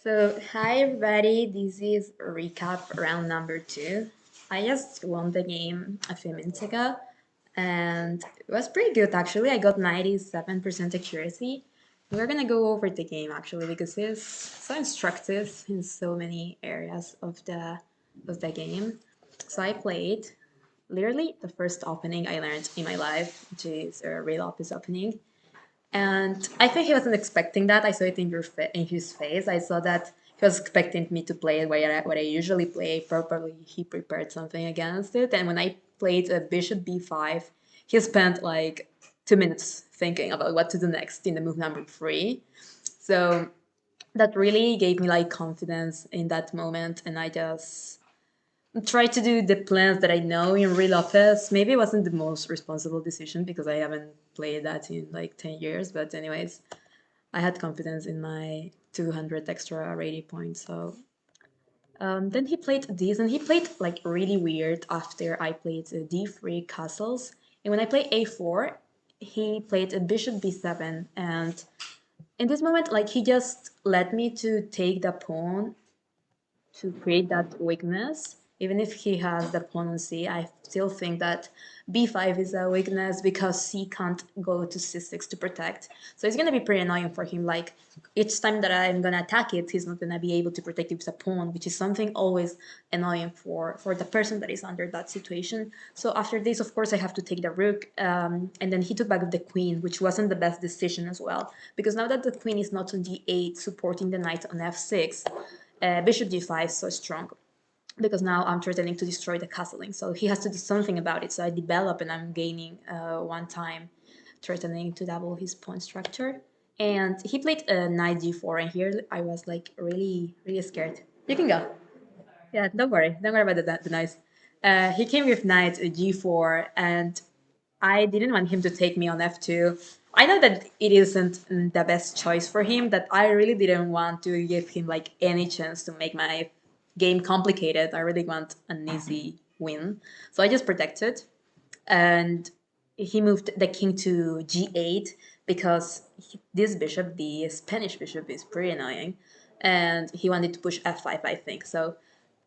Hi everybody, this is recap round number two. I just won the game a few minutes ago and it was pretty good actually. I got 97% accuracy. We're gonna go over the game actually because it's so instructive in so many areas of the game. So I played literally the first opening I learned in my life, which is a real office opening. And I think he wasn't expecting that. I saw it in his face. I saw that he was expecting me to play what I usually play. Probably he prepared something against it. And when I played a bishop b5, he spent like 2 minutes thinking about what to do next in the move number three. So that really gave me like confidence in that moment. And I just try to do the plans that I know in real office. Maybe it wasn't the most responsible decision because I haven't played that in like 10 years. But, anyways, I had confidence in my 200 extra rating points. So then he played this and he played like really weird after I played d3 castles. And when I played a4, he played a bishop b7. And in this moment, like he just led me to take the pawn to create that weakness. Even if he has the pawn on c, I still think that b5 is a weakness because c can't go to c6 to protect. So it's going to be pretty annoying for him. Like each time that I'm going to attack it, he's not going to be able to protect it with a pawn, which is something always annoying for the person that is under that situation. So after this, of course, I have to take the rook. And then he took back with the queen, which wasn't the best decision as well. Because now that the queen is not on d8 supporting the knight on f6, bishop d5 is so strong because now I'm threatening to destroy the castling. So he has to do something about it. So I develop and I'm gaining one time, threatening to double his pawn structure. And he played knight g4, and here I was like really, really scared. You can go. Yeah, don't worry. Don't worry about the knights. He came with knight g4, and I didn't want him to take me on f2. I know that it isn't the best choice for him, that I really didn't want to give him like any chance to make my game complicated. I really want an easy win. So I just protected, and he moved the king to g8 because this bishop, the Spanish bishop, is pretty annoying. And he wanted to push f5, I think. So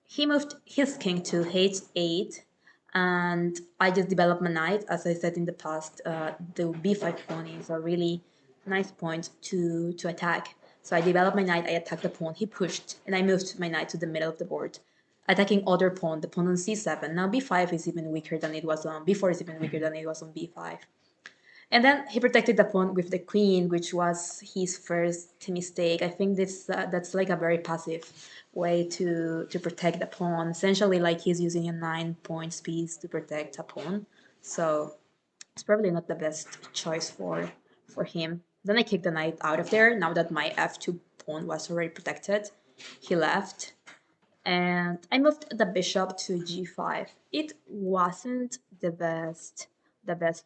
he moved his king to h8, and I just developed my knight. As I said in the past, the b5 pawn is a really nice point to attack. So I developed my knight, I attacked the pawn, he pushed, and I moved my knight to the middle of the board, attacking other pawn, the pawn on c7. Now b5 is even weaker than it was on, b4 is even weaker than it was on b5. And then he protected the pawn with the queen, which was his first mistake. I think that's like a very passive way to protect the pawn. Essentially, like he's using a 9 point piece to protect a pawn. So it's probably not the best choice for him. Then I kicked the knight out of there. Now that my f2 pawn was already protected, he left, and I moved the bishop to g5. It wasn't the best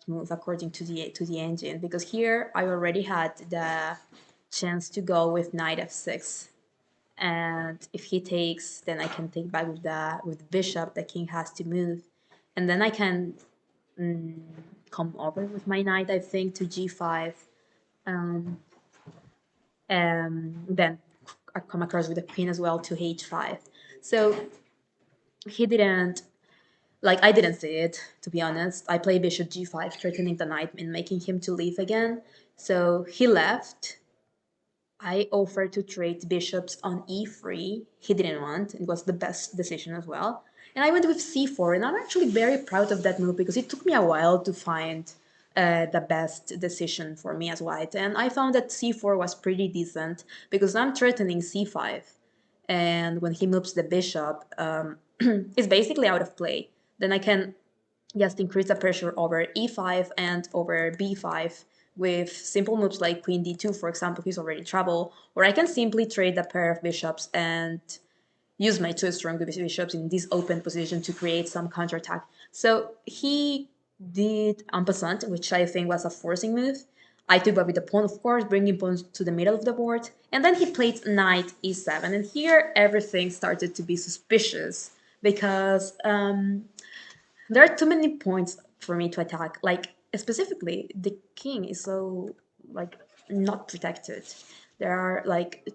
move according to the engine, because here I already had the chance to go with knight f6, and if he takes, then I can take back with bishop. The king has to move, and then I can come over with my knight, I think, to g5. Um, then I come across with the queen as well to h5. So he didn't, like, I didn't see it, to be honest. I play bishop g5, threatening the knight and making him to leave again. So he left. I offered to trade bishops on e3. He didn't want. It was the best decision as well. And I went with c4, and I'm actually very proud of that move because it took me a while to find the best decision for me as white. And I found that c4 was pretty decent because I'm threatening c5. And when he moves the bishop, it's basically out of play. Then I can just increase the pressure over e5 and over b5 with simple moves like queen d2, for example. He's already in trouble. Or I can simply trade a pair of bishops and use my two strong bishops in this open position to create some counterattack. So he did en passant, which I think was a forcing move. I took back with the pawn, of course, bringing pawns to the middle of the board. And then he played knight e7. And here everything started to be suspicious because there are too many points for me to attack. Like, specifically, the king is so, like, not protected. There are, like,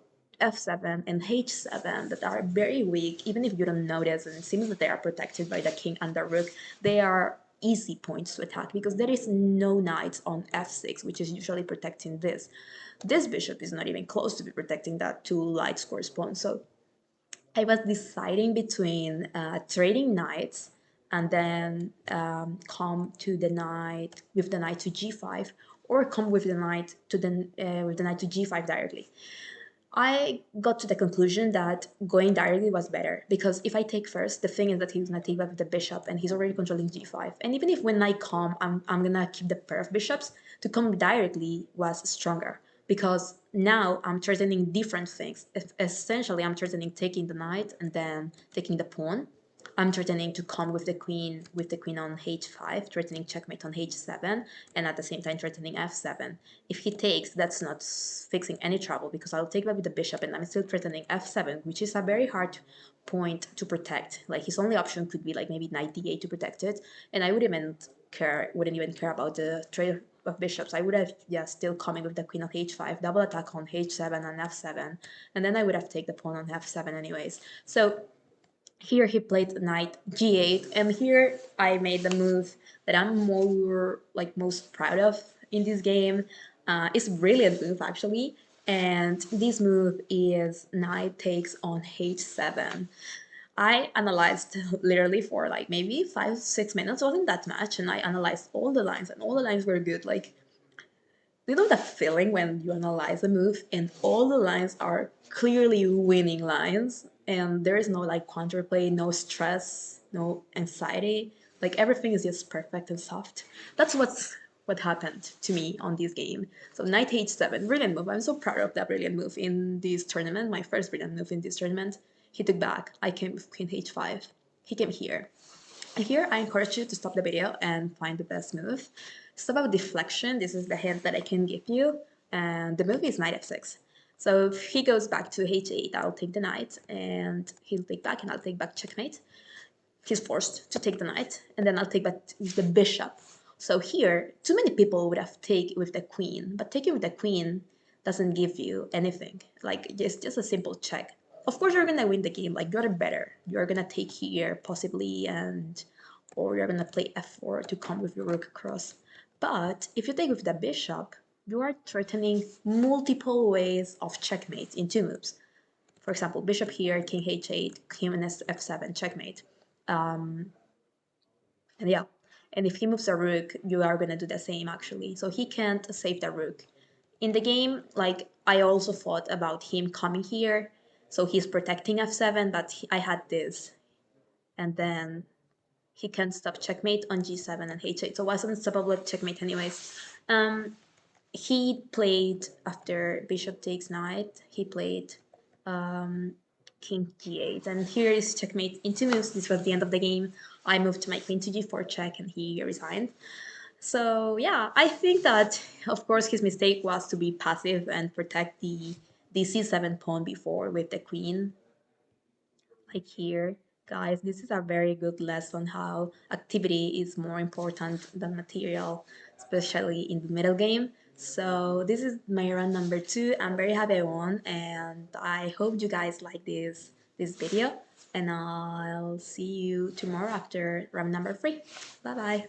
f7 and h7 that are very weak, even if you don't notice, and it seems that they are protected by the king and the rook. They are easy points to attack because there is no knight on f6, which is usually protecting this. This bishop is not even close to be protecting that two lights correspond. So I was deciding between trading knights and then come to the knight with the knight to g5, or come with the knight to g5 directly. I got to the conclusion that going directly was better, because if I take first, the thing is that he's gonna take back with the bishop and he's already controlling g5. And even if when I come, I'm gonna keep the pair of bishops, to come directly was stronger, because now I'm threatening different things. Essentially, I'm threatening taking the knight and then taking the pawn. I'm threatening to come with the queen on h5, threatening checkmate on h7, and at the same time threatening f7. If he takes, that's not fixing any trouble, because I'll take back with the bishop and I'm still threatening f7, which is a very hard point to protect. Like, his only option could be like maybe knight d8 to protect it, and I wouldn't even care about the trade of bishops. I would have, yeah, still coming with the queen on h5, double attack on h7 and f7, and then I would have taken the pawn on f7 anyways. So here he played knight g8, and here I made the move that I'm most proud of in this game. It's a brilliant move actually, and this move is knight takes on h7. I analyzed literally for like maybe 5-6 minutes, wasn't that much, and I analyzed all the lines, and all the lines were good. Like, you know that feeling when you analyze a move and all the lines are clearly winning lines, and there is no like counterplay, no stress, no anxiety. Like, everything is just perfect and soft. That's what happened to me on this game. So knight h7, brilliant move. I'm so proud of that brilliant move in this tournament. My first brilliant move in this tournament. He took back. I came with queen h5. He came here. Here, I encourage you to stop the video and find the best move. It's about deflection. This is the hint that I can give you. And the move is knight f6. So if he goes back to h8, I'll take the knight, and he'll take back, and I'll take back checkmate. He's forced to take the knight, and then I'll take back with the bishop. So here, too many people would have taken with the queen, but taking with the queen doesn't give you anything. Like, just a simple check. Of course, you're gonna win the game. Like, you're better. You're gonna take here possibly, or you're gonna play f4 to come with your rook across. But if you take with the bishop, you are threatening multiple ways of checkmate in two moves. For example, bishop here, king h8, king f7, checkmate. And yeah, and if he moves a rook, you are gonna do the same actually. So he can't save the rook. In the game, like, I also thought about him coming here. So he's protecting f7, but I had this. And then he can't stop checkmate on g7 and h8. So it wasn't stoppable checkmate anyways. He played, after bishop takes knight, he played king g8, and here is checkmate in two moves. This was the end of the game. I moved to my queen to g4 check, and he resigned. So yeah, I think that, of course, his mistake was to be passive and protect the c7 pawn before with the queen. Like here, guys, this is a very good lesson how activity is more important than material, especially in the middle game. So this is my run number 2. I'm very happy I won, and I hope you guys like this video, and I'll see you tomorrow after run number 3. Bye bye.